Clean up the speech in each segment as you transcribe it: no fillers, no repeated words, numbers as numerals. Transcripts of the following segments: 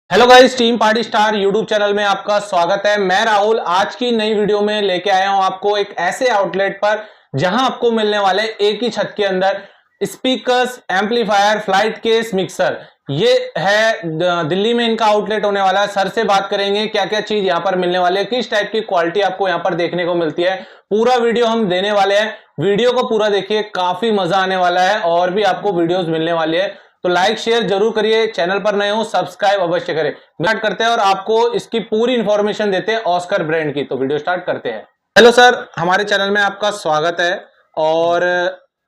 Hello guys, team party star YouTube channel में आपका स्वागत है। मैं राहुल आज की नई वीडियो में लेके आया हूं आपको एक ऐसे आउटलेट पर जहां आपको मिलने वाले एक ही छत के अंदर speakers, amplifier, flight case, mixer. ये है दिल्ली में इनका आउटलेट होने वाला है। सर से बात करेंगे क्या क्या चीज यहाँ पर मिलने वाली है, किस टाइप की क्वालिटी आपको यहाँ पर देखने को मिलती है। पूरा वीडियो हम देने वाले हैं, वीडियो को पूरा देखिए, काफी मजा आने वाला है और भी आपको वीडियोस मिलने वाली है। तो लाइक शेयर जरूर करिए, चैनल पर नए हो सब्सक्राइब अवश्य करें। स्टार्ट करते हैं और आपको इसकी पूरी इंफॉर्मेशन देते हैं ऑस्कर ब्रांड की। तो वीडियो स्टार्ट करते हैं। हेलो सर, हमारे चैनल में आपका स्वागत है। और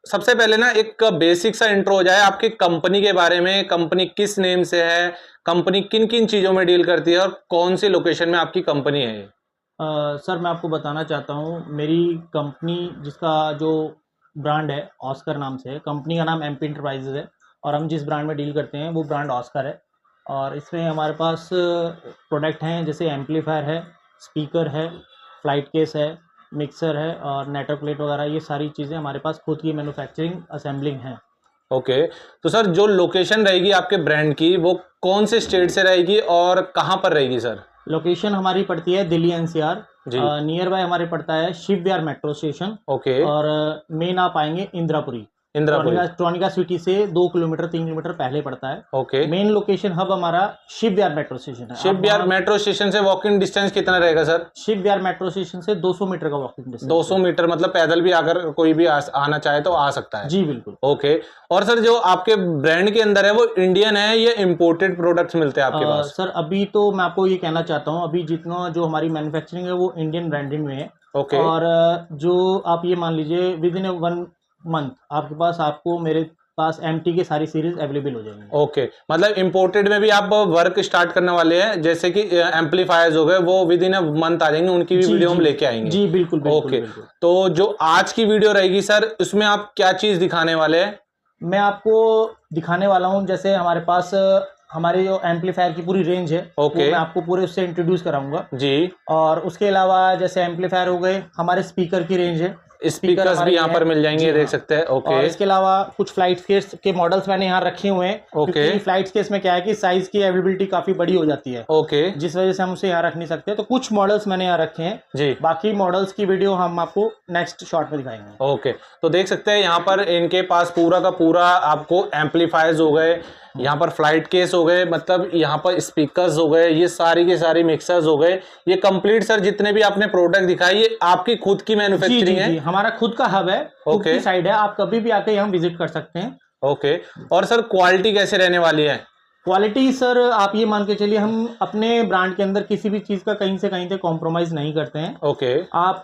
सबसे पहले ना एक बेसिक सा इंट्रो हो जाए आपकी कंपनी के बारे में। कंपनी किस नेम से है, कंपनी किन किन चीजों में डील करती है और कौन सी लोकेशन में आपकी कंपनी है। सर मैं आपको बताना चाहता हूँ, मेरी कंपनी जिसका जो ब्रांड है ऑस्कर नाम से है। कंपनी का नाम एमपी इंटरप्राइजेज है और हम जिस ब्रांड में डील करते हैं वो ब्रांड ऑस्कर है। और इसमें हमारे पास प्रोडक्ट हैं जैसे एम्पलीफायर है, स्पीकर है, फ्लाइट केस है, मिक्सर है और नेटवर्क प्लेट वगैरह। ये सारी चीज़ें हमारे पास खुद की मैन्युफैक्चरिंग असेंबलिंग है। ओके, तो सर जो लोकेशन रहेगी आपके ब्रांड की वो कौन से स्टेट से रहेगी और कहाँ पर रहेगी सर? लोकेशन हमारी पड़ती है दिल्ली एनसीआर। नियर बाय हमारे पड़ता है शिव विहार मेट्रो स्टेशन। ओके। और मेन आप आएंगे इंदिरापुरी। ट्रोनिका सिटी से 2 किलोमीटर 3 किलोमीटर पहले पड़ता है। ओके। मेन लोकेशन हब हमारा शिव विहार मेट्रो स्टेशन है। शिव विहार मेट्रो स्टेशन से वॉकिंग डिस्टेंस कितना रहेगा सर? शिव विहार मेट्रो स्टेशन से 200 मीटर का वॉकिंग डिस्टेंस। 200 मीटर मतलब पैदल भी अगर कोई भी आना चाहे तो आ सकता है? जी बिल्कुल। ओके। और सर जो आपके ब्रांड के अंदर है वो इंडियन है या इम्पोर्टेड प्रोडक्ट्स मिलते हैं आपके पास? सर अभी तो मैं आपको ये कहना चाहता हूँ, अभी जितना जो हमारी मैन्युफैक्चरिंग है वो इंडियन ब्रांडिंग में है। ओके। और जो आप ये मान लीजिए विद इन 1 मंथ आपके पास आपको मेरे पास एमटी की सारी सीरीज अवेलेबल हो जाएंगी। ओके, मतलब इंपोर्टेड में भी आप वर्क स्टार्ट करने वाले हैं, जैसे कि एम्पलीफायर्स हो गए वो विद इन अ मंथ आ जाएंगे, उनकी भी वीडियो हम लेके आएंगे। जी बिल्कुल बिल्कुल। ओके, तो जो आज की वीडियो रहेगी सर उसमें आप क्या चीज दिखाने वाले हैं? मैं आपको दिखाने वाला हूँ जैसे हमारे पास हमारे जो एम्पलीफायर की पूरी रेंज है। ओके। मैं आपको पूरे उससे इंट्रोड्यूस कराऊंगा जी। और उसके अलावा जैसे एम्पलीफायर हो गए, हमारे स्पीकर की रेंज है, स्पीकर्स भी यहाँ पर मिल जाएंगे, देख सकते हैं। ओके। और इसके अलावा कुछ फ्लाइट केस के मॉडल्स मैंने यहाँ रखे हुए हैं। ओके। फ्लाइट केस में क्या है कि साइज की अवेलेबिलिटी काफी बड़ी हो जाती है। ओके। जिस वजह से हम उसे यहाँ रख नहीं सकते, तो कुछ मॉडल्स मैंने यहाँ रखे हैं। जी। बाकी मॉडल्स की वीडियो हम आपको नेक्स्ट शॉर्ट में दिखाएंगे। ओके, तो देख सकते हैं यहाँ पर इनके पास पूरा का पूरा आपको एम्पलीफायर्स हो गए, यहाँ पर फ्लाइट केस हो गए, मतलब यहाँ पर स्पीकर्स हो गए, ये सारी के सारी मिक्सर्स हो गए। ये कंप्लीट सर जितने भी आपने प्रोडक्ट दिखाई ये आपकी खुद की मैन्युफैक्चरिंग है? हमारा खुद का हब है, खुद की साइड है। आप कभी भी आके यहाँ विजिट कर सकते हैं। ओके। और सर क्वालिटी कैसे रहने वाली है? क्वालिटी सर आप ये मान के चलिए, हम अपने ब्रांड के अंदर किसी भी चीज का कहीं से कहीं तक कॉम्प्रोमाइज नहीं करते हैं। ओके। आप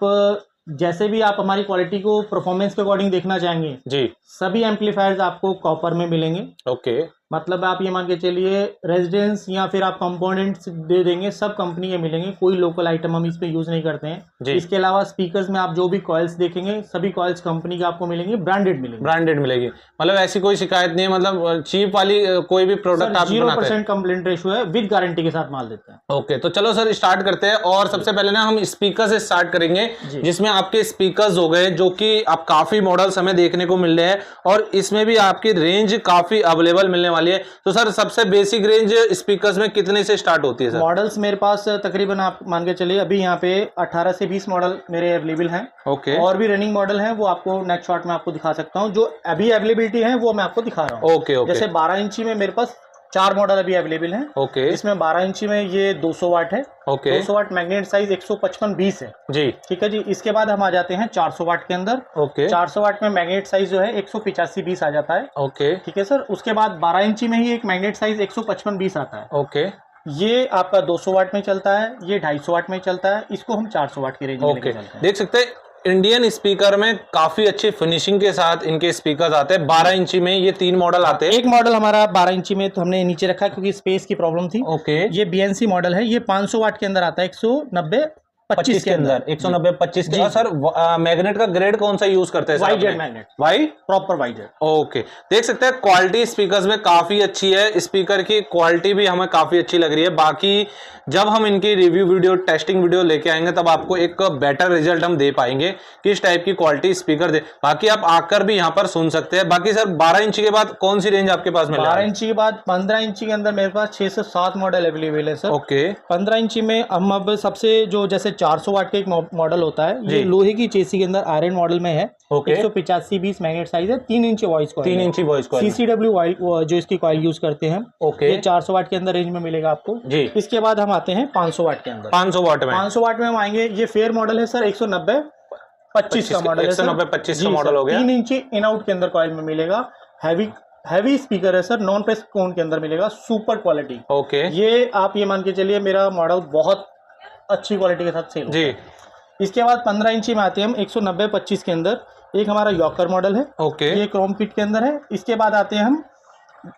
जैसे भी आप हमारी क्वालिटी को परफॉर्मेंस के अकॉर्डिंग देखना चाहेंगे जी, सभी एम्पलीफायर्स आपको कॉपर में मिलेंगे। ओके। मतलब आप ये मान के चलिए रेजिडेंस या फिर आप कंपोनेंट्स दे देंगे, सब कंपनी के मिलेंगे, कोई लोकल आइटम हम इस पे यूज नहीं करते हैं। इसके अलावा स्पीकर्स में आप जो भी कॉइल्स देखेंगे सभी कॉइल्स कंपनी के आपको मिलेंगे, ब्रांडेड मिलेंगे। ब्रांडेड मिलेगी, मतलब ऐसी कोई शिकायत नहीं है, मतलब चीप वाली कोई भी प्रोडक्ट आप 0% कंप्लेंट रेशियो है, विद गारंटी के साथ माल देते हैं। ओके, तो चलो सर स्टार्ट करते हैं। और सबसे पहले ना हम स्पीकर से स्टार्ट करेंगे, जिसमें आपके स्पीकर्स हो गए जो कि आप काफी मॉडल्स हमें देखने को मिल रहे हैं और इसमें भी आपकी रेंज काफी अवेलेबल मिलने वाली है। तो सर सबसे बेसिक रेंज स्पीकर्स में कितने से स्टार्ट होती है सर? मॉडल्स मेरे पास तकरीबन आप मान के चलिए अभी यहाँ पे 18 से 20 मॉडल मेरे अवेलेबल हैं। ओके। और भी रनिंग मॉडल हैं, वो आपको नेक्स्ट शॉट में आपको दिखा सकता हूँ। जो अभी अवेलेबिलिटी है वो मैं आपको दिखा रहा हूँ। ओके। जैसे 12 इंची में मेरे पास 4 मॉडल अभी अवेलेबल हैं। ओके। इसमें 12 इंची में ये 200 वाट है। ओके। 200 वाट मैग्नेट साइज 155-20 है जी। ठीक है जी। इसके बाद हम आ जाते हैं 400 वाट के अंदर। ओके। 400 वाट में मैग्नेट साइज जो है 185-20 आ जाता है। ओके। ठीक है सर। उसके बाद 12 इंची में ही एक मैग्नेट साइज 155-20 आता है। ओके। ये आपका 200 वाट में चलता है, ये 250 वाट में चलता है, इसको हम 400 वाट की रेंज में लेके चलते हैं। देख सकते हैं इंडियन स्पीकर में काफी अच्छी फिनिशिंग के साथ इनके स्पीकर्स आते हैं। 12 इंची में ये 3 मॉडल आते हैं। एक मॉडल हमारा 12 इंची में तो हमने नीचे रखा क्योंकि स्पेस की प्रॉब्लम थी। ओके। ये बीएनसी मॉडल है, ये 500 वाट के अंदर आता है, 190 25 के अंदर 190 25 के। सर मैग्नेट का ग्रेड कौन सा यूज करते हैं? YZ magnet, Y proper YZ। Okay, देख सकते हैं क्वालिटी स्पीकर्स में काफी अच्छी है, स्पीकर की क्वालिटी भी हमें काफी अच्छी लग रही है। बाकी जब हम इनकी रिव्यू वीडियो, टेस्टिंग वीडियो लेके आएंगे तब आपको एक बेटर रिजल्ट हम दे पाएंगे किस टाइप की क्वालिटी स्पीकर दे। बाकी आप आकर भी यहाँ पर सुन सकते हैं। बाकी सर 12 इंच के बाद कौन सी रेंज आपके पास मिल रहा है? 12 इंची के बाद 15 इंची के अंदर मेरे पास 6 से 7 मॉडल अवेलेबल है सर। ओके, 15 इंची में हम अब सबसे जो जैसे 400 वाट का एक मॉडल होता है, ये लोहे की चेसी के अंदर आयरन मॉडल में है। ओके, 185 20 मैग्नेट साइज है, 3 इंची वॉइस कॉइल, 3 इंची वॉइस कॉइल, CCW जो इसकी कॉइल यूज करते हैं। ओके, ये 400 वाट के अंदर रेंज में मिलेगा आपको जी। इसके बाद हम आते हैं 500 वाट के अंदर। 500 वाट में, 500 वाट में हम आएंगे। ये फेयर मॉडल है सर, 190 25 का मॉडल है। 190 25 का मॉडल हो गया। 3 इंची इन आउट के अंदर कॉइल में मिलेगा। हैवी स्पीकर है सर, नॉन प्रेस कोन के अंदर मिलेगा, सुपर क्वालिटी। ओके, ये आप ये मान के चलिए मेरा मॉडल बहुत अच्छी क्वालिटी के साथ सेल जी। इसके बाद 15 इंची में आते हैं हम 190 25 के अंदर। एक हमारा यॉकर मॉडल है, ओके, ये क्रोम किट के अंदर है। इसके बाद आते हैं हम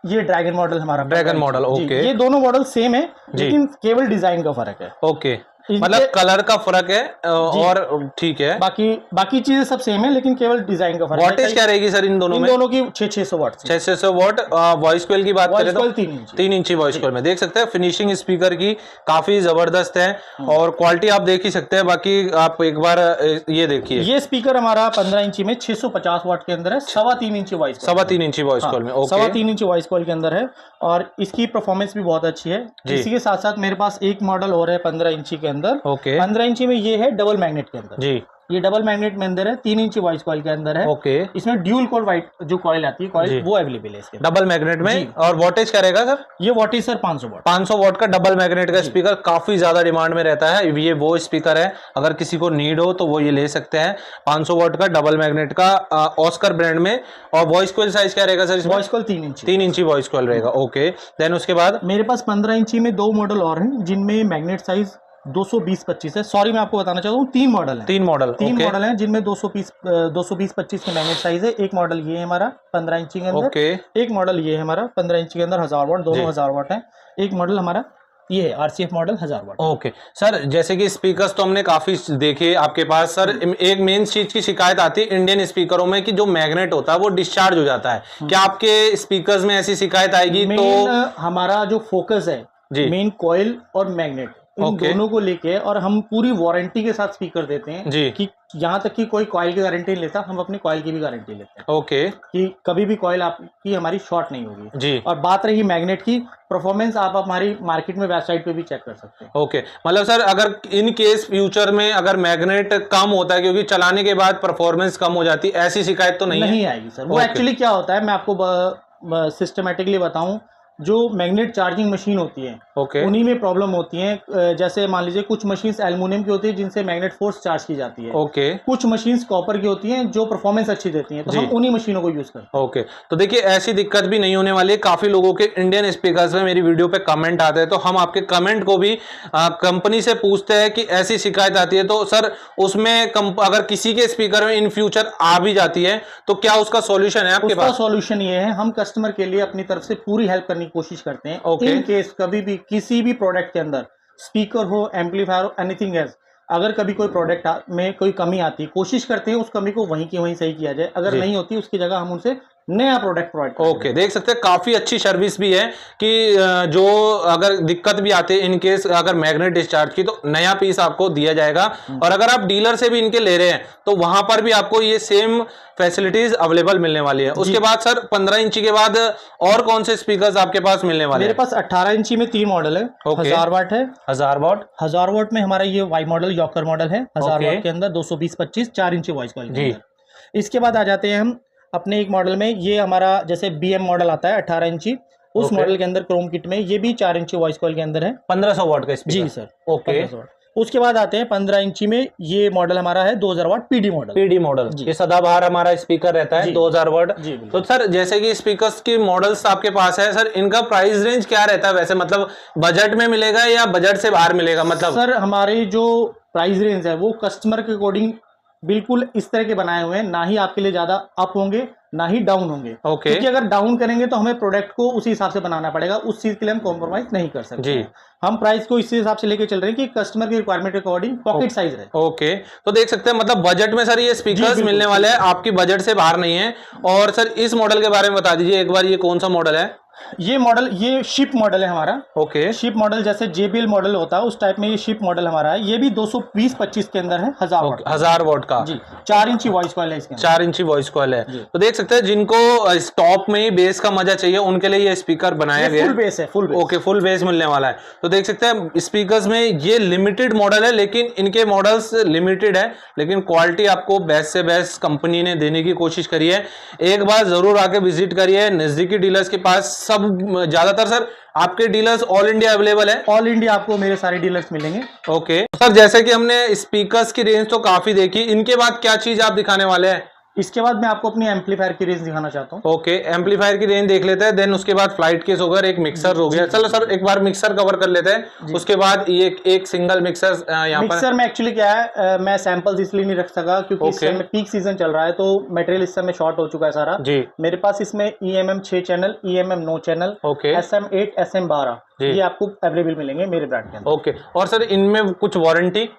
ये ड्रैगन मॉडल, हमारा ड्रैगन मॉडल। ओके, ये दोनों मॉडल सेम है लेकिन केवल डिजाइन का फर्क है। ओके, मतलब कलर का फर्क है और ठीक है, बाकी चीजें सब सेम है लेकिन केवल डिजाइन का फर्क है। वॉटेज क्या रहेगी सर इन दोनों में? दोनों की 600 वाट, 600 वाट। वॉइस कॉइल की बात करें तो 3 इंची वॉइस कॉइल में देख सकते हैं फिनिशिंग स्पीकर की काफी जबरदस्त है और क्वालिटी आप देख ही सकते हैं। बाकी आप एक बार ये देखिए, ये स्पीकर हमारा 15 इंची में 650 वाट के अंदर है, 3.25 इंची वॉइस, 3.25 इंची वॉइस कॉल में। ओके, 3.25 इंची वॉइस कॉल के अंदर है और इसकी परफॉर्मेंस भी बहुत अच्छी है। इसी के साथ साथ मेरे पास एक मॉडल और है 15 इंची के अंदर। ओके, 15 इंची में ये है डबल मैग्नेट के अंदर जी। ये डबल मैग्नेट में अंदर है, 3 इंची वॉइस कॉइल के अंदर है। ओके, इसमें ड्यूल कोर वाइट जो कॉइल आती है कॉइल वो अवेलेबल है इसके डबल मैग्नेट में। और वॉटेज क्या रहेगा सर? ये वॉटेज सर 500 वाट। 500 वाट का डबल मैग्नेट का स्पीकर काफी ज्यादा डिमांड में रहता है। ये वो स्पीकर है, अगर किसी को नीड हो तो वो ये ले सकते हैं। 500 वाट का डबल मैग्नेट का ऑस्कर ब्रांड में। और वॉइस कॉइल साइज क्या रहेगा सर? वॉइस कॉइल 3 इंची वॉइस कॉइल रहेगा। ओके, देन उसके बाद मेरे पास 15 इंची में 2 मॉडल और हैं जिनमें मैग्नेट साइज 220-25 है। सॉरी, मैं आपको बताना चाहता हूँ 3 मॉडल है। 3 मॉडल हैं जिनमें 220-25 के मैग्नेट साइज है। एक मॉडल ये है हमारा 15 इंची के अंदर। एक मॉडल ये है हमारा 15 इंची के अंदर 1000 वाट, दोनों 1000 वाट है। एक मॉडल हमारा ये है RCF मॉडल 1000 वाट। ओके सर, जैसे कि स्पीकर्स तो हमने काफी देखे आपके पास सर। एक मेन चीज की शिकायत आती है इंडियन स्पीकरों में कि जो मैग्नेट होता है वो डिस्चार्ज हो जाता है। क्या आपके स्पीकर्स में ऐसी शिकायत आएगी? तो हमारा जो फोकस है मेन कॉइल और मैग्नेट इन दोनों को लेके, और हम पूरी वारंटी के साथ स्पीकर देते हैं जी। कि यहाँ तक कि कोई कॉइल की गारंटी नहीं लेता, हम अपनी कॉइल की भी गारंटी लेते हैं। ओके, कि कभी भी कॉइल आपकी हमारी शॉर्ट नहीं होगी जी। और बात रही मैग्नेट की, परफॉर्मेंस आप हमारी मार्केट में वेबसाइट पे भी चेक कर सकते हैं। ओके, मतलब सर अगर इन केस फ्यूचर में अगर मैग्नेट कम होता है क्योंकि चलाने के बाद परफॉर्मेंस कम हो जाती है, ऐसी शिकायत तो नहीं आएगी सर। वो एक्चुअली क्या होता है, मैं आपको सिस्टमेटिकली बताऊं, जो मैग्नेट चार्जिंग मशीन होती है उन्हीं में प्रॉब्लम होती है। जैसे मान लीजिए कुछ मशीन्स एल्युमिनियम की होती है जिनसे मैग्नेट फोर्स चार्ज की जाती है। कुछ मशीन्स कॉपर की होती हैं जो परफॉर्मेंस अच्छी देती हैं, तो हम उन्हीं मशीनों को यूज करते हैं। ओके, तो देखिए ऐसी दिक्कत भी नहीं होने वाली है। काफी लोगों के इंडियन स्पीकर्स में मेरी वीडियो पे कमेंट आते हैं, तो हम आपके कमेंट को भी कंपनी से पूछते हैं कि ऐसी शिकायत आती है तो सर उसमें अगर किसी के स्पीकर में इन फ्यूचर आ भी जाती है तो क्या उसका सॉल्यूशन है आपके पास? सॉल्यूशन ये है, हम कस्टमर के लिए अपनी तरफ से पूरी हेल्प करने की कोशिश करते हैं। इन केस कभी भी किसी भी प्रोडक्ट के अंदर स्पीकर हो, एम्पलीफायर हो, एनीथिंग एल्स, अगर कभी कोई प्रोडक्ट में कोई कमी आती है, कोशिश करते हैं उस कमी को वहीं की वहीं सही किया जाए। अगर नहीं होती उसकी जगह हम उनसे नया प्रोडक्ट प्रोवाइड करते हैं। ओके, देख सकते हैं काफी अच्छी सर्विस भी है कि जो अगर दिक्कत भी आती है इन केस अगर मैग्नेट डिस्चार्ज की, तो नया पीस आपको दिया जाएगा। और अगर आप डीलर से भी इनके ले रहे हैं तो वहां पर भी आपको ये सेम फैसिलिटीज अवेलेबल मिलने वाली है। उसके बाद सर 15 इंची के बाद और कौन से स्पीकर्स आपके पास मिलने वाले हैं? मेरे पास 18 इंची में 3 मॉडल है। 1000 वाट है। 1000 वाट में हमारा ये वाई मॉडल यॉकर मॉडल है। 1000 वाट के अंदर 220-25 4 इंची वॉइस कॉइल के अंदर। इसके बाद आ जाते हैं हम अपने एक मॉडल में, ये हमारा जैसे BM मॉडल आता है 18 इंची, उस मॉडल के अंदर क्रोम किट में ये भी 4 इंची वॉइस कॉइल के अंदर है। 1500 वाट का स्पीकर। जी सर, ओके। उसके बाद आते हैं 15 इंची में, ये मॉडल हमारा है 2000 वाट PD मॉडल। ये सदाबहार हमारा स्पीकर रहता है 2000 वाट। तो सर जैसे कि स्पीकर्स की मॉडल्स आपके पास है सर, इनका प्राइस रेंज क्या रहता है वैसे? मतलब बजट में मिलेगा या बजट से बाहर मिलेगा? मतलब सर हमारे जो प्राइस रेंज है वो कस्टमर के अकॉर्डिंग बिल्कुल इस तरह के बनाए हुए हैं, ना ही आपके लिए ज्यादा अप होंगे ना ही डाउन होंगे। ओके। क्योंकि अगर डाउन करेंगे तो हमें प्रोडक्ट को उसी हिसाब से बनाना पड़ेगा, उस चीज के लिए हम कॉम्प्रोमाइज नहीं कर सकते जी। हम प्राइस को इसी हिसाब से लेके चल रहे हैं कि कस्टमर की रिक्वायरमेंट के अकॉर्डिंग पॉकेट साइज रहे। ओके, तो देख सकते हैं मतलब बजट में सर ये स्पीकर्स मिलने वाले हैं, आपकी बजट से बाहर नहीं है। और सर इस मॉडल के बारे में बता दीजिए एक बार, ये कौन सा मॉडल है? ये मॉडल, ये शिप मॉडल है हमारा। ओके। शिप मॉडल जैसे JBL मॉडल होता है उस टाइप में ये शिप मॉडल हमारा है। ये भी 220-25 के अंदर है, 1000 वॉट का जी। 4 इंची वॉइस कॉइल है इसके अंदर। 4 इंची वॉइस कॉइल है। तो देख सकते हैं जिनको टॉप में ही बेस का मजा चाहिए उनके लिए ये स्पीकर बनाया गया है। फुल बेस है, full bass. Okay, full bass मिलने वाला है। तो देख सकते हैं स्पीकर्स में ये लिमिटेड मॉडल है, लेकिन इनके मॉडल्स लिमिटेड है, लेकिन क्वालिटी आपको बेस्ट से बेस्ट कंपनी ने देने की कोशिश करी है। एक बार जरूर आके विजिट करिए नजदीकी डीलर्स के पास। सब ज्यादातर सर आपके डीलर्स ऑल इंडिया अवेलेबल है? ऑल इंडिया आपको मेरे सारे डीलर्स मिलेंगे। ओके सर, जैसे कि हमने स्पीकर्स की रेंज तो काफी देखी, इनके बाद क्या चीज आप दिखाने वाले हैं? इसके बाद मैं आपको अपनी एम्पलीफायर की रेंज दिखाना चाहता हूँ। ओके, एम्पलीफायर की रेंज देख लेते हैं, देन उसके बाद फ्लाइट केस होगा, एक मिक्सर हो गया। चलो सर एक बार मिक्सर कवर कर लेते हैं, उसके बाद ये एक सिंगल मिक्सर यहाँ पर। मिक्सर में एक्चुअली क्या है, मैं सैंपल्स इसलिए नहीं रख सका क्योंकि इस समय पीक सीजन चल रहा है, तो मटेरियल इस समय शॉर्ट हो चुका है सारा जी। मेरे पास इसमें EMM 6 channel, EMM 9 channel, SM8, SM12 ये आपको अवेलेबल मिलेंगे मेरे ब्रांड के अंदर। ओके, और सर इनमें कुछ वारंटी?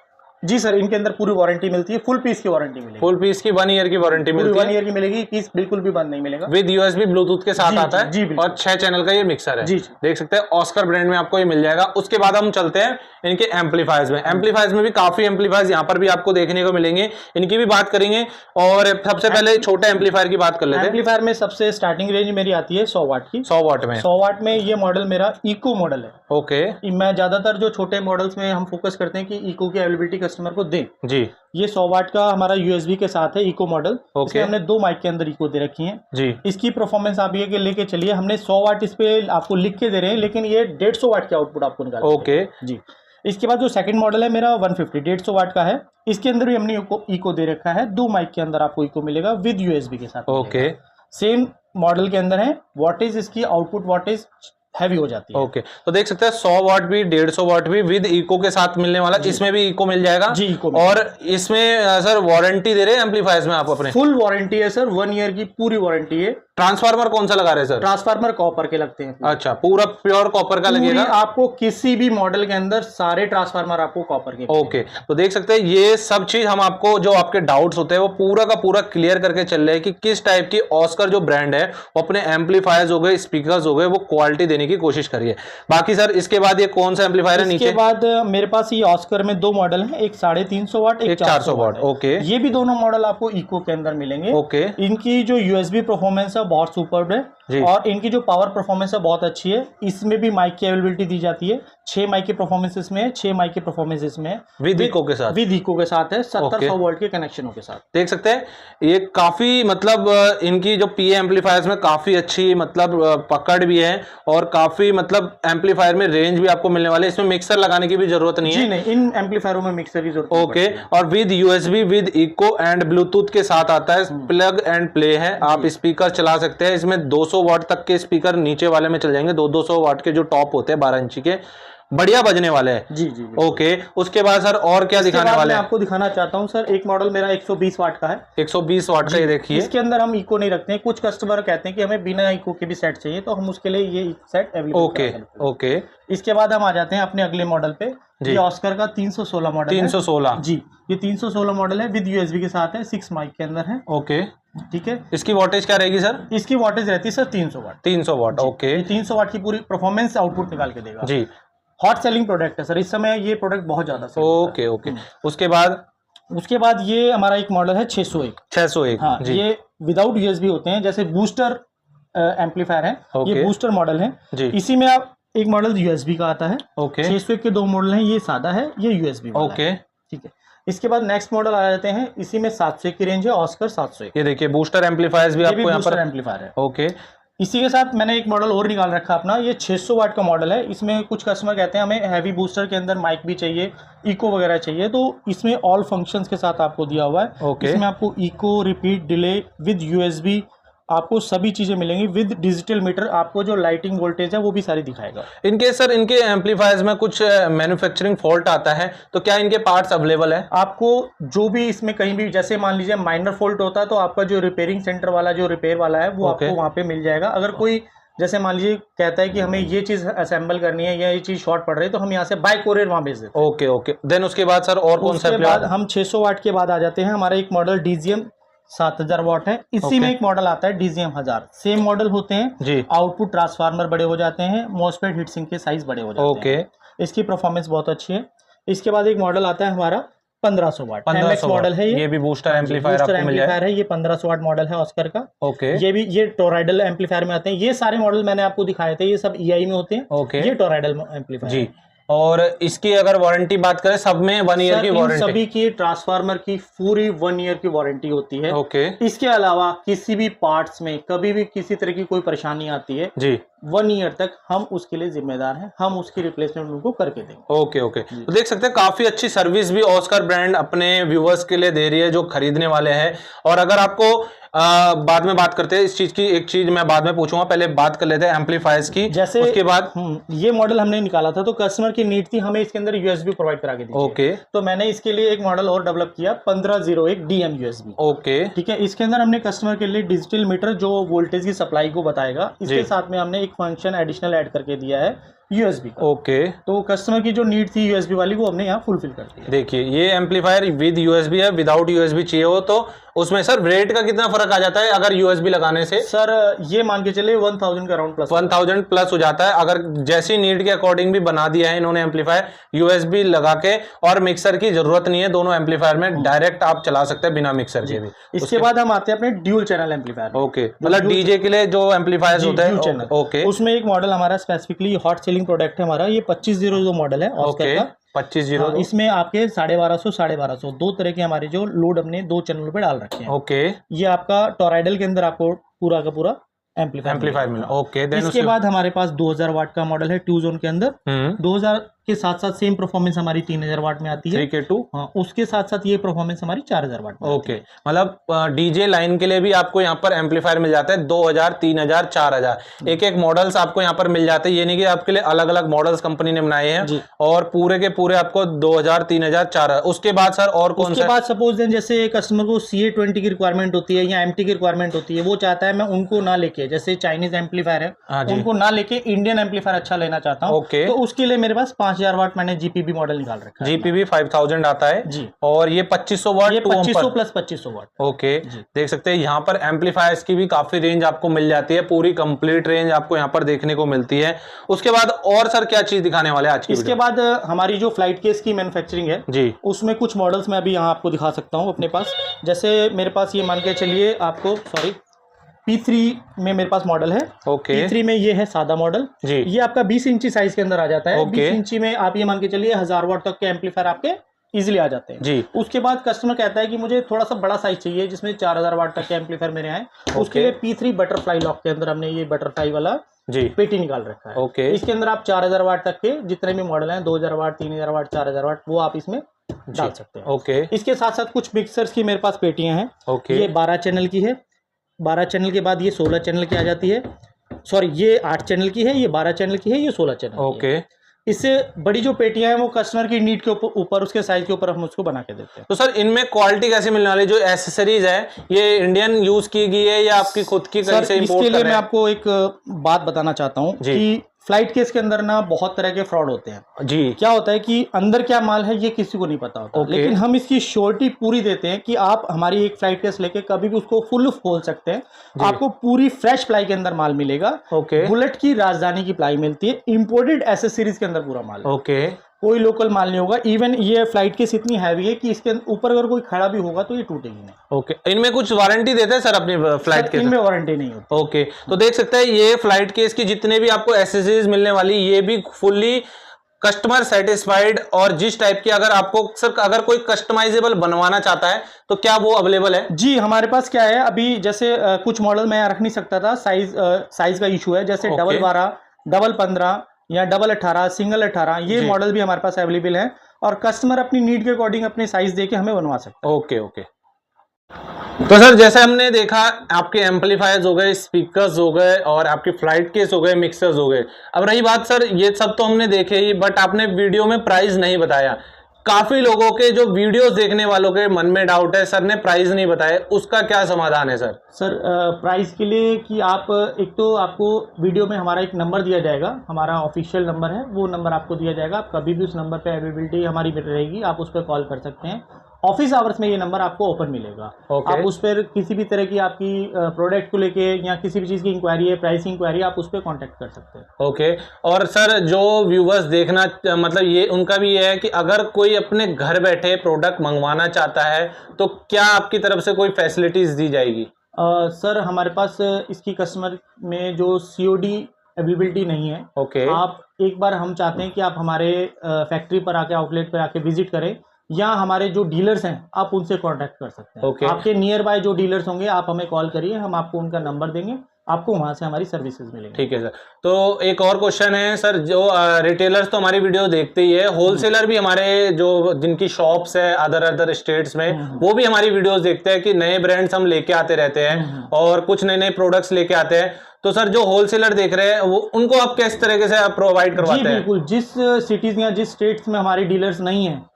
जी सर, इनके अंदर पूरी वारंटी मिलती है, फुल पीस की वारंटी मिलेगी। फुल पीस की 1 ईयर की वारंटी मिलती है। 1 ईयर की मिलेगी, पीस बिल्कुल भी बंद नहीं मिलेगा। विद USB ब्लूटूथ के साथ आता है। जी, और 6 चैनल का ये मिक्सर है। जी। देख सकते हैं ऑस्कर ब्रांड में आपको ये मिल जाएगा। उसके बाद हम चलते हैं इनके एम्पलीफायर्स में। एम्पलीफायर्स में भी काफी एम्पलीफायर्स यहाँ पर भी आपको देखने को मिलेंगे, इनकी भी बात करेंगे। और सबसे पहले छोटे एम्पलीफायर की बात कर लेते हैं। एम्पलीफायर में सबसे स्टार्टिंग रेंज मेरी आती है 100 वाट की। 100 वाट में? 100 वाट में ये मॉडल मेरा इको मॉडल है। ओके। मैं ज्यादातर जो छोटे मॉडल्स में हम फोकस करते हैं कि इको की अवेलेबिलिटी कस्टमर को दें। जी। ये 100 वाट का हमारा USB के साथ है इको मॉडल। इसमें हमने 2 माइक के अंदर इको दे रखी है जी। इसकी परफॉर्मेंस आप ये लेके चलिए, हमने 100 वाट इस पे आपको लिख के दे रहे हैं, लेकिन ये 150 वाट की आउटपुट आपको निकाल। ओके जी। इसके बाद जो सेकंड मॉडल है मेरा 150 वाट का है, इसके अंदर भी हमने इको दे रखा है। 2 माइक के अंदर आपको इको मिलेगा विद USB के साथ। ओके। सेम मॉडल के अंदर है। वॉटेज इसकी आउटपुट वॉटेज हैवी हो जाती है। ओके, तो देख सकते हैं 100 वाट भी 150 वाट भी विद इको के साथ मिलने वाला। इसमें भी इको मिल जाएगा जी, इको। और इसमें सर वारंटी दे रहे हैं एम्पलीफायर्स में आप अपने? फुल वारंटी है सर, 1 ईयर की पूरी वारंटी है। ट्रांसफार्मर कौन सा लगा रहे हैं सर? ट्रांसफार्मर कॉपर के लगते हैं। अच्छा, पूरा प्योर कॉपर का लगेगा आपको किसी भी मॉडल के अंदर सारे ट्रांसफार्मर आपको कॉपर के। ओके, तो देख सकते हैं ये सब चीज हम आपको जो आपके डाउट्स होते हैं वो पूरा का पूरा क्लियर करके चल रहे हैं कि किस टाइप की ऑस्कर जो ब्रांड है वो अपने एम्पलीफायर्स हो गए, स्पीकर्स हो गए, वो क्वालिटी देने की कोशिश करिए। बाकी सर इसके बाद ये कौन सा एम्पलीफायर है नीचे? इसके बाद मेरे पास ये ऑस्कर में 2 मॉडल है, एक 350 वाट, एक 400 वाट। ओके, ये भी दोनों मॉडल आपको इको के अंदर मिलेंगे। ओके। इनकी जो USB परफॉर्मेंस है बहुत सुपर्ब है और इनकी जो पावर परफॉर्मेंस है बहुत अच्छी है। इसमें भी माइक की अवेलेबिलिटी दी जाती है। 6 माइक की परफॉर्मेंस इसमें है, 6 माइक की परफॉर्मेंस इसमें है विद इको के साथ। विद इको के साथ है, 70-100 वोल्ट के कनेक्शनों के साथ। देख सकते हैं ये काफी मतलब इनकी जो PA एम्पलीफायर्स में काफी अच्छी मतलब पकड़ भी है और काफी मतलब एम्पलीफायर में रेंज भी आपको मिलने वाले। इसमें मिक्सर लगाने की भी जरूरत नहीं है। जी नहीं, इन एम्पलीफायरों में मिक्सर की जरूरत ओके, और with USB with echo and Bluetooth के साथ आता है। प्लग एंड प्ले है, आप स्पीकर चला सकते हैं। इसमें 200 वाट तक के स्पीकर नीचे वाले में चल जाएंगे। 200 वाट के जो टॉप होते हैं 12 इंची के, बढ़िया बजने वाले हैं। जी जी। ओके, उसके बाद सर और क्या दिखाने वाले हैं? आपको दिखाना चाहता हूं सर, एक मॉडल मेरा 120 वाट का है। 120 वाट का, ये देखिए। इसके अंदर हम इको नहीं रखते हैं। कुछ कस्टमर कहते हैं कि हमें बिना इको के भी सेट चाहिए, तो हम उसके लिए ये सेट अवेलेबल। Okay okay. इसके बाद हम आ जाते हैं अपने अगले मॉडल पे। ये ऑस्कर का 316 मॉडल 316 जी। ये 316 मॉडल है, विद USB के साथ है, 6 माइक के अंदर है। ओके, ठीक है। इसकी वोल्टेज क्या रहेगी सर? इसकी वोल्टेज रहती है सर 300 वाट। 300 वाट। ओके, 300 वाट की पूरी परफॉर्मेंस आउटपुट निकाल के देगा जी। हॉट सेलिंग प्रोडक्ट है सर, इस समय ये प्रोडक्ट बहुत ज्यादा सेल होता है। ओके। उसके बाद ये हमारा एक मॉडल है 601। हाँ, ये विदाउट USB होते हैं, जैसे बूस्टर एम्पलीफायर है। ये बूस्टर मॉडल है जी। इसी में आप एक मॉडल USB का आता है। ओके। 601 के 2 मॉडल हैं, ये सादा है, ये USB। ओके, ठीक है। इसके बाद नेक्स्ट मॉडल आ जाते हैं। इसी में 701 की रेंज है, ऑस्कर 701। ये देखिए बूस्टर एम्पलीफायर्स भी आपको यहाँ पर एम्पलीफायर है। ओके। इसी के साथ मैंने एक मॉडल और निकाल रखा अपना, ये 600 वाट का मॉडल है। इसमें कुछ कस्टमर कहते हैं हमें हैवी बूस्टर के अंदर माइक भी चाहिए, इको वगैरह चाहिए, तो इसमें ऑल फंक्शंस के साथ आपको दिया हुआ है। इसमें आपको echo, repeat, delay with USB आपको सभी चीजें मिलेंगी विद डिजिटल मीटर। आपको जो लाइटिंग वोल्टेज है वो भी सारी दिखाएगा। इनके सर इनके एम्पलीफायर्स में कुछ मैन्युफैक्चरिंग फॉल्ट आता है तो क्या इनके पार्ट्स अवेलेबल है? आपको जो भी इसमें कहीं भी जैसे मान लीजिए माइनर फॉल्ट होता है तो आपका जो रिपेयरिंग सेंटर वाला जो रिपेयर वाला है वो आपको वहाँ पे मिल जाएगा। अगर कोई जैसे मान लीजिए कहता है कि हमें ये चीज असेंबल करनी है या ये चीज शॉर्ट पड़ रही है तो हम यहाँ से बाय कोरियर वहाँ भेज देते हैं। Okay okay. देन उसके बाद सर और कौन सा? उसके बाद हम 600 वाट के बाद आ जाते हैं। हमारा एक मॉडल DGM 7000 वाट है। इसी में एक मॉडल आता है DGM 1000। सेम मॉडल होते हैं जी। आउटपुट ट्रांसफार्मर बड़े हो जाते हैं, मॉसफेट हीट सिंक के साइज बड़े हो जाते हैं। इसकी परफॉर्मेंस बहुत अच्छी है। इसके बाद एक मॉडल आता है हमारा 1500 वाट। 1500 मॉडल है ये भी बूस्टर एम्पलीफायर आपको मिल जाएगा। है। ये 1500 वाट मॉडल है ऑस्कर का। ओके। ये टोराइडल एम्पलीफायर में आते हैं। ये सारे मॉडल मैंने आपको दिखाए थे, ये सब EI में होते हैं। ओके। ये टोराइडल एम्पलीफायर जी। और इसकी अगर वारंटी बात करें सब में 1 ईयर की वारंटी? सभी की ट्रांसफार्मर की पूरी 1 ईयर की वारंटी होती है। ओके। इसके अलावा किसी भी पार्ट्स में कभी भी किसी तरह की कोई परेशानी आती है जी 1 ईयर तक हम उसके लिए जिम्मेदार हैं, हम उसकी रिप्लेसमेंट उनको करके देंगे। Okay okay. तो देख सकते हैं काफी अच्छी सर्विस भी ऑस्कर ब्रांड अपने व्यूअर्स के लिए दे रही है जो खरीदने वाले हैं। और अगर आपको बाद में बात करते हैं इस चीज की, एक चीज मैं बाद में पूछूंगा, पहले बात कर लेते हैं एम्पलीफायर्स की। जैसे उसके बाद ये मॉडल हमने निकाला था तो कस्टमर की नीड थी हमें इसके अंदर USB प्रोवाइड करा के दीजिए। ओके। तो मैंने इसके लिए एक मॉडल और डेवलप किया 1501 DM USB। ओके। ठीक है। इसके अंदर हमने कस्टमर के लिए डिजिटल मीटर जो वोल्टेज की सप्लाई को बताएगा, इसके साथ में हमने एक फंक्शन एडिशनल ऐड करके दिया है USB का। ओके। तो कस्टमर की जो नीड थी USB वाली वो हमने यहाँ फुलफिल कर दी है। देखिए ये एम्पलीफायर विद USB है, विदाउट USB चाहिए हो तो उसमें सर रेट का कितना फर्क आ जाता है अगर USB लगाने से? सर ये मान के चले 1000 का अराउंड प्लस 1000 प्लस हो जाता है। अगर जैसी नीड के अकॉर्डिंग भी बना दिया है इन्होंने एम्पलीफायर USB लगा के, और मिक्सर की जरूरत नहीं है, दोनों एम्पलीफायर में डायरेक्ट आप चला सकते हैं बिना मिक्सर के भी। इसके बाद हम आते हैं अपने ड्यूल चैनल एम्पलीफायर। ओके। मतलब डीजे के लिए जो एम्पलीफायर होता है। ओके। उसमें एक मॉडल हमारा स्पेसिफिकली हॉट सेलिंग प्रोडक्ट है हमारा, ये 2500 मॉडल है ऑस्कर का। 2500। इसमें आपके 1250 दो तरह के हमारे जो लोड हमने 2 चैनल पे डाल रखे हैं। ओके। ये आपका टोराइडल के अंदर आपको पूरा का पूरा एम्पलीफायर मिला। ओके। इसके बाद हमारे पास 2000 वाट का मॉडल है 2 जोन के अंदर। 2000 के साथ साथ सेम परफॉर्मेंस हमारी 3000 वाट में आती है। 3K2। हाँ, उसके साथ साथ ये परफॉर्मेंस हमारी 4000 वाट में। ओके। मतलब डीजे लाइन के लिए भी आपको यहाँ पर एम्पलीफायर मिल जाता है 2000, 3000, 4000 एक मॉडल्स आपको यहाँ पर मिल जाते हैं। ये नहीं कि आपके लिए अलग अलग मॉडल्स कंपनी ने बनाए हैं, और पूरे के पूरे आपको 2000, 3000, 4000। उसके बाद सर और कौन सा? उसके बाद सपोज दें जैसे कस्टमर को CA20 की रिक्वायरमेंट होती है या MT की रिक्वायरमेंट होती है, वो चाहता है मैं उनको ना लेके, जैसे चाइनीज एम्पलीफायर है उनको ना लेके इंडियन एम्पलीफायर अच्छा लेना चाहता हूँ, तो उसके लिए मेरे पास 5000 वाट मैंने GPB मॉडल निकाल रखा है। GPB 5000 आता है जी। और ये 2500 वाट, ये 2500 प्लस 2500 वाट। ओके। देख सकते हैं यहाँ पर एम्पलीफायर्स की भी काफी रेंज आपको मिल जाती है, पूरी कंप्लीट रेंज आपको यहाँ पर देखने को मिलती है। उसके बाद और सर क्या चीज दिखाने वाले आज की? इसके बाद हमारी जो फ्लाइट केस की मैन्युफैक्चरिंग है जी, उसमें कुछ मॉडल्स मैं अभी यहाँ आपको दिखा सकता हूँ अपने पास। जैसे मेरे पास ये मान के चलिए आपको P3 में मेरे पास मॉडल है। ओके। P3 में ये है सादा मॉडल जी। ये आपका 20 इंची साइज के अंदर आ जाता है। 20 इंची में आप ये मान के चलिए 1000 वाट तक के एम्पलीफायर आपके इजीली आ जाते हैं जी। उसके बाद कस्टमर कहता है कि मुझे थोड़ा सा बड़ा साइज चाहिए जिसमें 4000 वाट तक के एम्पलीफायर मेरे आए। उसके लिए P3 बटरफ्लाई लॉक के अंदर हमने ये बटरफ्लाई वाला जी पेटी निकाल रखा है। ओके। इसके अंदर आप 4000 वाट तक के जितने भी मॉडल हैं, 2000 वाट, 3000 वाट, 4000 वाट, वो आप इसमें डाल सकते हैं। ओके। इसके साथ साथ कुछ मिक्सर्स की मेरे पास पेटियां हैं। ओके। ये 12 चैनल की है। 12 चैनल के बाद ये 16 चैनल की आ जाती है। सॉरी, ये 8 चैनल की है, ये 12 चैनल की है, ये 16 चैनल। ओके। इससे बड़ी जो पेटियां हैं वो कस्टमर की नीड के ऊपर उसके साइज के ऊपर हम उसको बना के देते हैं। तो सर इनमें क्वालिटी कैसे मिलने वाली? जो एसेसरीज है ये इंडियन यूज की गई है या आपकी खुद की कहीं से इंपोर्ट? इसके लिए मैं आपको एक बात बताना चाहता हूँ कि फ्लाइट केस के अंदर ना बहुत तरह के फ्रॉड होते हैं जी। क्या होता है कि अंदर क्या माल है ये किसी को नहीं पता होता। लेकिन हम इसकी श्योरिटी पूरी देते हैं कि आप हमारी एक फ्लाइट केस लेके कभी भी उसको फुल खोल सकते हैं। आपको पूरी फ्रेश प्लाई के अंदर माल मिलेगा। बुलेट की राजधानी की प्लाई मिलती है। इंपोर्टेड एसेसरीज के अंदर पूरा माल है। कोई लोकल माल नहीं होगा। इवन ये फ्लाइट केस इतनी हैवी है कि इसके ऊपर अगर कोई खड़ा भी होगा तो ये टूटेगी नहीं। ओके। इनमें कुछ वारंटी देते हैं सर अपनी फ्लाइट केस? इनमें वारंटी नहीं होती। ओके। तो देख सकते हैं ये फ्लाइट केस की जितने भी आपको एसेसरीज मिलने वाली, ये भी फुल्ली कस्टमर सेटिस्फाइड। और जिस टाइप की अगर आपको सर अगर कोई कस्टमाइजेबल बनवाना चाहता है तो क्या वो अवेलेबल है? जी, हमारे पास क्या है अभी जैसे कुछ मॉडल मैं रख नहीं सकता था, साइज का इशू है। जैसे डबल 12, डबल 15 या डबल 18, सिंगल 18, ये मॉडल भी हमारे पास अवेलेबल है। और कस्टमर अपनी नीड के अकॉर्डिंग अपने साइज देके हमें बनवा सकते हैं। Okay okay. तो सर जैसे हमने देखा आपके एम्पलीफायर्स हो गए, स्पीकर्स हो गए और आपके फ्लाइट केस हो गए, मिक्सर्स हो गए। अब रही बात सर, ये सब तो हमने देखे ही, बट आपने वीडियो में प्राइस नहीं बताया। काफी लोगों के जो वीडियोस देखने वालों के मन में डाउट है, सर ने प्राइस नहीं बताया, उसका क्या समाधान है सर? सर प्राइस के लिए कि आप एक तो आपको वीडियो में हमारा एक नंबर दिया जाएगा, हमारा ऑफिशियल नंबर है, वो नंबर आपको दिया जाएगा। आप कभी भी उस नंबर पे अवेलेबिलिटी हमारी रहेगी, आप उस पर कॉल कर सकते हैं। ऑफिस आवर्स में ये नंबर आपको ओपन मिलेगा। आप उस पर किसी भी तरह की आपकी प्रोडक्ट को लेके या किसी भी चीज़ की इंक्वायरी है, प्राइसिंग इंक्वायरी, आप उस पर कॉन्टैक्ट कर सकते हैं। ओके। और सर जो व्यूवर्स देखना, मतलब ये उनका भी ये है कि अगर कोई अपने घर बैठे प्रोडक्ट मंगवाना चाहता है तो क्या आपकी तरफ से कोई फैसिलिटीज दी जाएगी? सर हमारे पास इसकी कस्टमर में जो COD अवेलेबिलिटी नहीं है। ओके। आप एक बार, हम चाहते हैं कि आप हमारे फैक्ट्री पर आके, आउटलेट पर आके विजिट करें, या हमारे जो डीलर्स हैं आप उनसे कांटेक्ट कर सकते हैं। ओके। आपके नियर बाय जो डीलर्स होंगे आप हमें कॉल करिए, हम आपको उनका नंबर देंगे, आपको वहां से हमारी सर्विसेज मिलेंगी। ठीक है सर। तो एक और क्वेश्चन है सर, जो रिटेलर्स तो हमारी वीडियो देखते ही है, होलसेलर भी हमारे जो जिनकी शॉप्स है अदर स्टेट्स में, वो भी हमारी वीडियोस देखते हैं कि नए ब्रांड्स हम लेके आते रहते हैं और कुछ नए नए प्रोडक्ट्स लेके आते हैं। तो सर जो होलसेलर देख रहे हैं, वो उनको आप किस तरीके से आप प्रोवाइड करवाते हैं? बिल्कुल, जिस सिटीज या जिस स्टेट्स में हमारी डीलर्स नहीं है,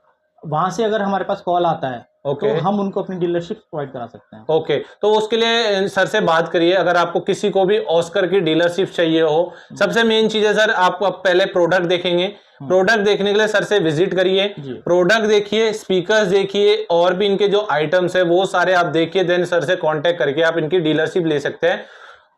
वहां से अगर हमारे पास कॉल आता है तो हम उनको अपनी डीलरशिप प्रोवाइड करा सकते हैं। ओके। तो उसके लिए सर से बात करिए, अगर आपको किसी को भी ऑस्कर की डीलरशिप चाहिए हो, सबसे मेन चीज है सर, आप पहले प्रोडक्ट देखेंगे। प्रोडक्ट देखने के लिए सर से विजिट करिए, प्रोडक्ट देखिए, स्पीकर्स देखिए और भी इनके जो आइटम्स है वो सारे आप देखिए, देन सर से कांटेक्ट करके आप इनकी डीलरशिप ले सकते हैं।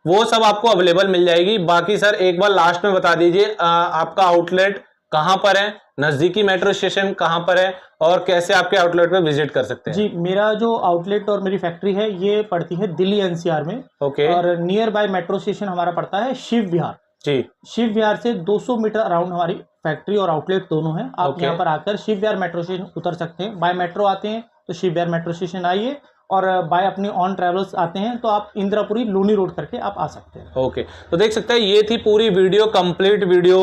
वो सब आपको अवेलेबल मिल जाएगी। बाकी सर एक बार लास्ट में बता दीजिए आपका आउटलेट कहां पर है, नजदीकी मेट्रो स्टेशन कहां पर है और कैसे आपके आउटलेट पे विजिट कर सकते हैं? जी, मेरा जो आउटलेट और मेरी फैक्ट्री है ये पड़ती है दिल्ली NCR में। ओके। और नियर बाय मेट्रो स्टेशन हमारा पड़ता है शिव विहार। जी। शिव विहार से 200 मीटर अराउंड हमारी फैक्ट्री और आउटलेट दोनों है। आप यहाँ पर आकर शिव विहार मेट्रो स्टेशन उतर सकते हैं। बाय मेट्रो आते हैं तो शिव विहार मेट्रो स्टेशन आइए, और बाय अपने ऑन ट्रैवल्स आते हैं तो आप इंदिरापुरी लोनी रोड करके आप आ सकते हैं। ओके। तो देख सकते हैं, ये थी पूरी video, complete video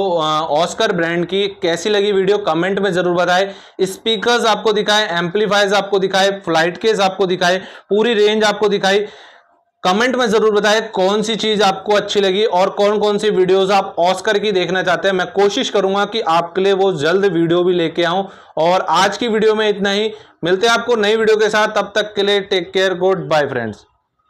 Oscar brand की। कैसी लगी वीडियो कमेंट में जरूर बताएं। स्पीकर्स आपको दिखाए, एम्पलीफायर्स आपको दिखाए, फ्लाइट केस आपको दिखाए, पूरी रेंज आपको दिखाई। कमेंट में जरूर बताएं कौन सी चीज आपको अच्छी लगी और कौन कौन सी वीडियोस आप ऑस्कर की देखना चाहते हैं। मैं कोशिश करूंगा कि आपके लिए वो जल्द वीडियो भी लेके आऊं। और आज की वीडियो में इतना ही, मिलते हैं आपको नई वीडियो के साथ, तब तक के लिए take care, good bye friends.